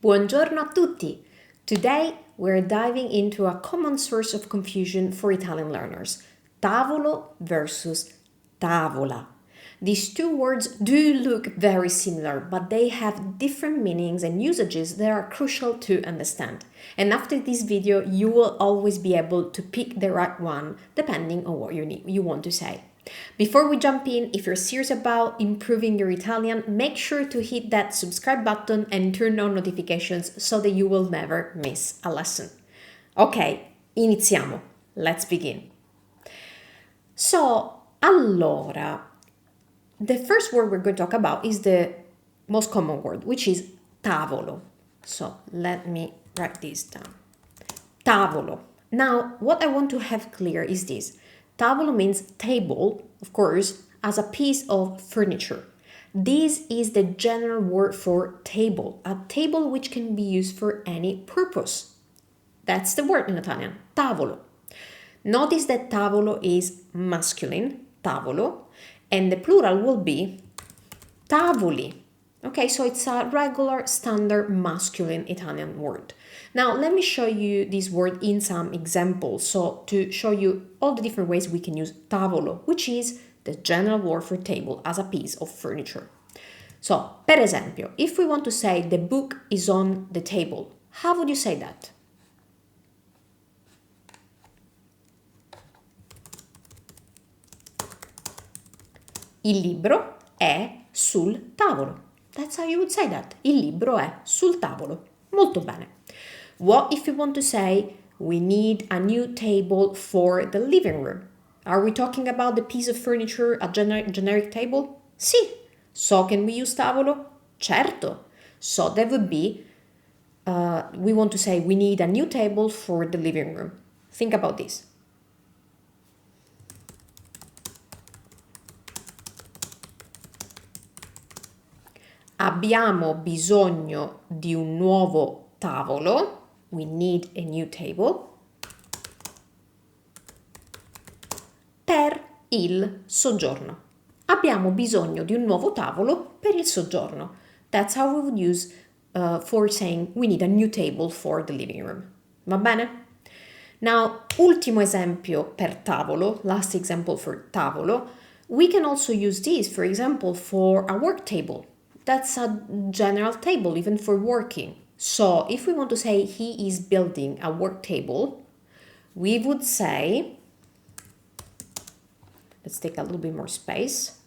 Buongiorno a tutti! Today we're diving into a common source of confusion for Italian learners, tavolo versus tavola. These two words do look very similar, but they have different meanings and usages that are crucial to understand. And after this video, you will always be able to pick the right one depending on what you want to say. Before we jump in, if you're serious about improving your Italian, make sure to hit that subscribe button and turn on notifications so that you will never miss a lesson. Ok, iniziamo. Let's begin. So, allora, the first word we're going to talk about is the most common word, which is tavolo. So, let me write this down. Tavolo. Now, what I want to have clear is this. Tavolo means table, of course, as a piece of furniture. This is the general word for table, a table which can be used for any purpose. That's the word in Italian, tavolo. Notice that tavolo is masculine, tavolo, and the plural will be tavoli. Okay, so it's a regular, standard, masculine Italian word. Now, let me show you this word in some examples, so to show you all the different ways we can use tavolo, which is the general word for table as a piece of furniture. So, per esempio, if we want to say the book is on the table, how would you say that? Il libro è sul tavolo. That's how you would say that. Il libro è sul tavolo. Molto bene. What if you want to say, we need a new table for the living room? Are we talking about the piece of furniture, a generic table? Sì. So can we use tavolo? Certo. So that would be, we want to say we need a new table for the living room. Think about this. Abbiamo bisogno di un nuovo tavolo. We need a new table. Per il soggiorno. Abbiamo bisogno di un nuovo tavolo per il soggiorno. That's how we would use for saying we need a new table for the living room. Va bene? Now, ultimo esempio per tavolo, last example for tavolo. We can also use this, for example, for a work table. That's a general table, even for working. So if we want to say he is building a work table, we would say, let's take a little bit more space.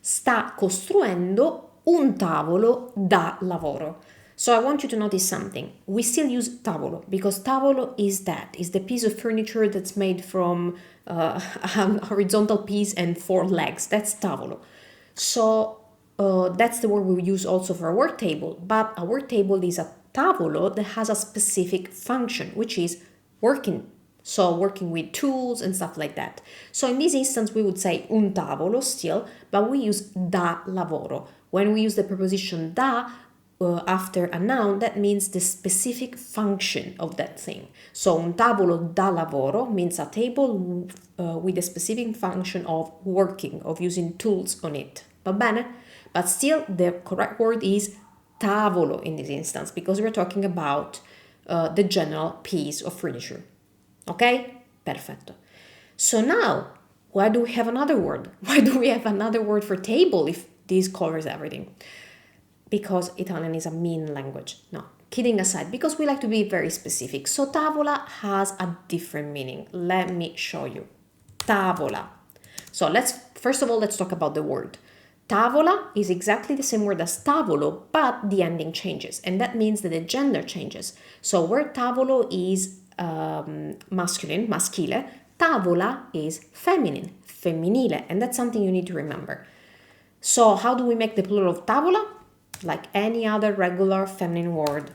Sta costruendo un tavolo da lavoro. So I want you to notice something. We still use tavolo because tavolo is the piece of furniture that's made from a horizontal piece and 4 legs. That's tavolo. So that's the word we use also for a work table. But a work table is a tavolo that has a specific function, which is working. So working with tools and stuff like that. So in this instance, we would say un tavolo still, but we use da lavoro. When we use the preposition da, after a noun, that means the specific function of that thing. So un tavolo da lavoro means a table with a specific function of working, of using tools on it. Va bene? But still, the correct word is tavolo in this instance because we're talking about the general piece of furniture. Okay? Perfetto. So now, why do we have another word? Why do we have another word for table if this covers everything? Because Italian is a mean language. No, kidding aside, because we like to be very specific. So tavola has a different meaning. Let me show you. Tavola. So first of all, let's talk about the word. Tavola is exactly the same word as tavolo, but the ending changes. And that means that the gender changes. So where tavolo is masculine, maschile, tavola is feminine, femminile. And that's something you need to remember. So how do we make the plural of tavola? Like any other regular feminine word.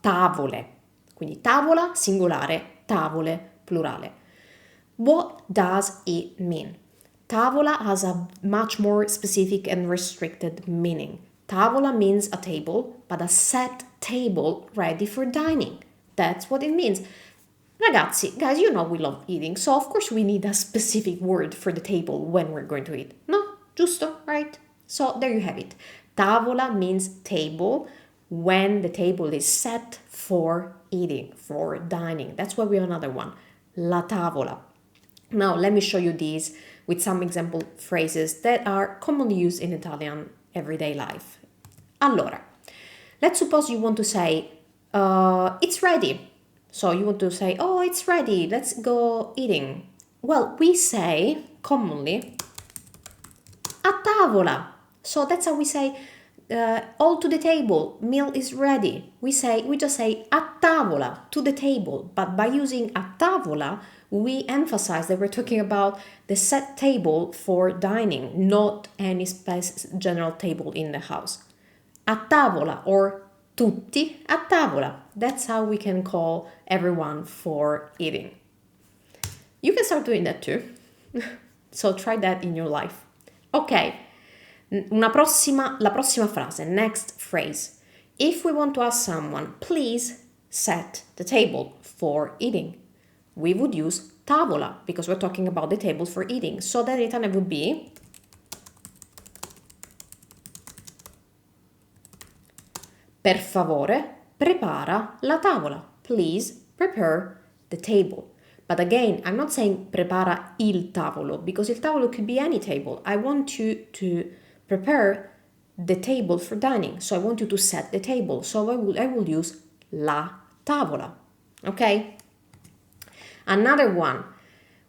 Tavole. Quindi tavola, singolare, tavole, plurale. What does it mean? Tavola has a much more specific and restricted meaning. Tavola means a table, but a set table ready for dining. That's what it means. Ragazzi, guys, you know we love eating, so of course we need a specific word for the table when we're going to eat. No? Giusto? Right? So there you have it. Tavola means table when the table is set for eating, for dining. That's why we have another one. La tavola. Now let me show you these with some example phrases that are commonly used in Italian everyday life. Allora, let's suppose you want to say, it's ready. So you want to say, oh, it's ready, let's go eating. Well, we say commonly, a tavola. So that's how we say, all to the table, meal is ready. We just say a tavola, to the table. But by using a tavola, we emphasize that we're talking about the set table for dining, not any general table in the house. A tavola, or tutti a tavola. That's how we can call everyone for eating. You can start doing that too. So try that in your life. Ok, la prossima frase, next phrase. If we want to ask someone, please set the table for eating, we would use tavola because we're talking about the table for eating. So that in Italian would be per favore, prepara la tavola. Please prepare the table. But again, I'm not saying prepara il tavolo because il tavolo could be any table. I want you to prepare the table for dining. So I want you to set the table. So I will use la tavola. Okay? Another one.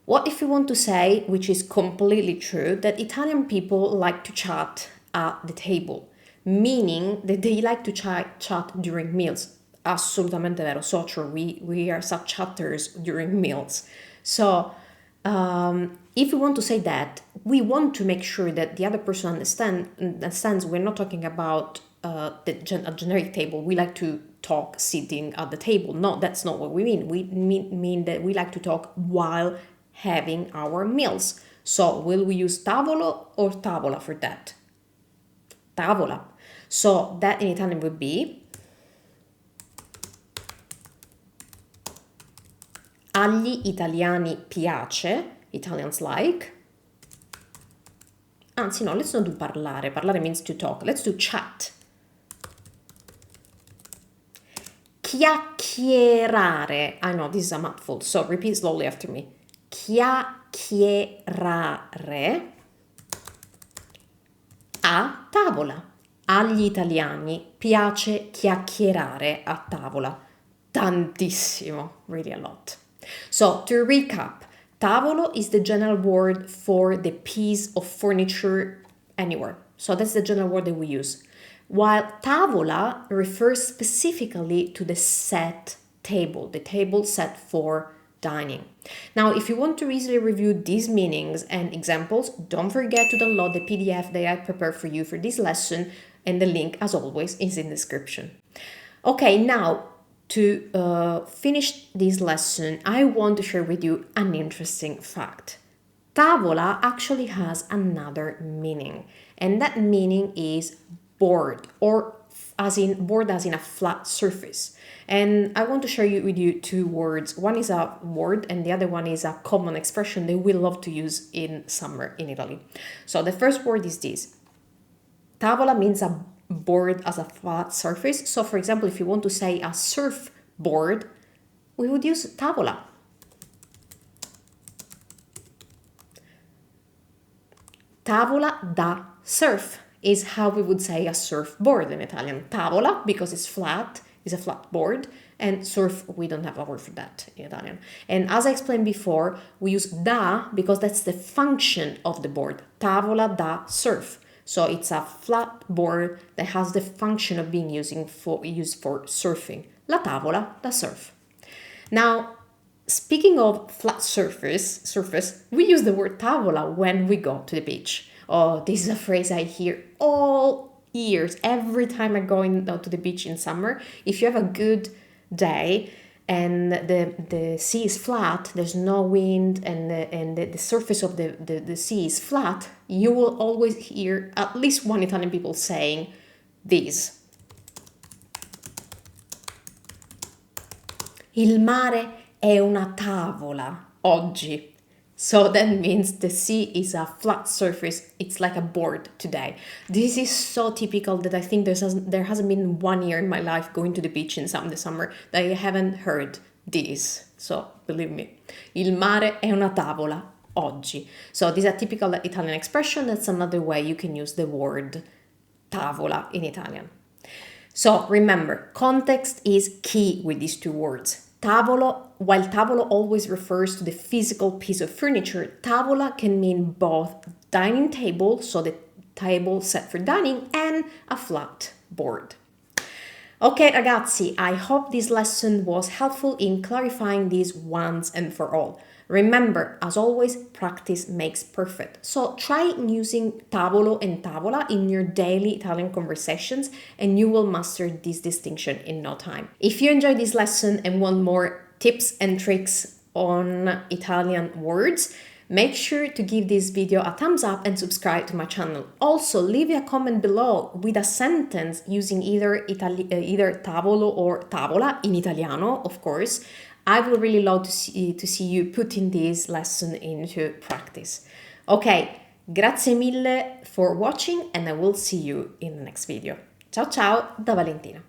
What if you want to say, which is completely true, that Italian people like to chat at the table? Meaning that they like to chat during meals. Assolutamente vero, so true. We are such chatters during meals. So if we want to say that, we want to make sure that the other person understands we're not talking about a generic table. We like to talk sitting at the table. No, that's not what we mean. We mean that we like to talk while having our meals. So will we use tavolo or tavola for that? Tavola. So that in Italian would be agli italiani piace, Italians like. Anzi no, let's not do parlare. Parlare means to talk. Let's do chat. Chiacchierare. I know, this is a mouthful, so repeat slowly after me. Chiacchierare a tavola. Agli italiani piace chiacchierare a tavola. Tantissimo, really a lot. So to recap, tavolo is the general word for the piece of furniture anywhere. So that's the general word that we use. While tavola refers specifically to the set table, the table set for dining. Now, if you want to easily review these meanings and examples, don't forget to download the PDF that I prepared for you for this lesson, and the link, as always, is in the description. Okay, now, to finish this lesson, I want to share with you an interesting fact. Tavola actually has another meaning, and that meaning is board, or board as in a flat surface. And I want to share with you two words. One is a word and the other one is a common expression that we love to use in summer in Italy. So the first word is this. Tavola means a board as a flat surface. So for example, if you want to say a surfboard, we would use tavola. Tavola da surf is how we would say a surfboard in Italian. Tavola, because it's flat, is a flat board, and surf, we don't have a word for that in Italian. And as I explained before, we use da because that's the function of the board. Tavola da surf. So it's a flat board that has the function of being used for surfing. La tavola da surf. Now, speaking of flat surface, we use the word tavola when we go to the beach. Oh, this is a phrase I hear all years, every time I go to the beach in summer. If you have a good day and the sea is flat, there's no wind, and the surface of the sea is flat, you will always hear at least one Italian people saying this. Il mare è una tavola oggi. So that means the sea is a flat surface. It's like a board today. This is so typical that I think there hasn't been 1 year in my life going to the beach in the summer that I haven't heard this. So believe me, il mare è una tavola oggi. So this is a typical Italian expression. That's another way you can use the word tavola in Italian. So remember, context is key with these two words. Tavolo, while tavolo always refers to the physical piece of furniture, tavola can mean both dining table, so the table set for dining, and a flat board. Ok ragazzi, I hope this lesson was helpful in clarifying these once and for all. Remember, as always, practice makes perfect. So try using tavolo and tavola in your daily Italian conversations and you will master this distinction in no time. If you enjoyed this lesson and want more tips and tricks on Italian words, make sure to give this video a thumbs up and subscribe to my channel. Also, leave a comment below with a sentence using either tavolo or tavola in Italiano, of course. I would really love to see you putting this lesson into practice. Okay, grazie mille for watching and I will see you in the next video. Ciao ciao da Valentina.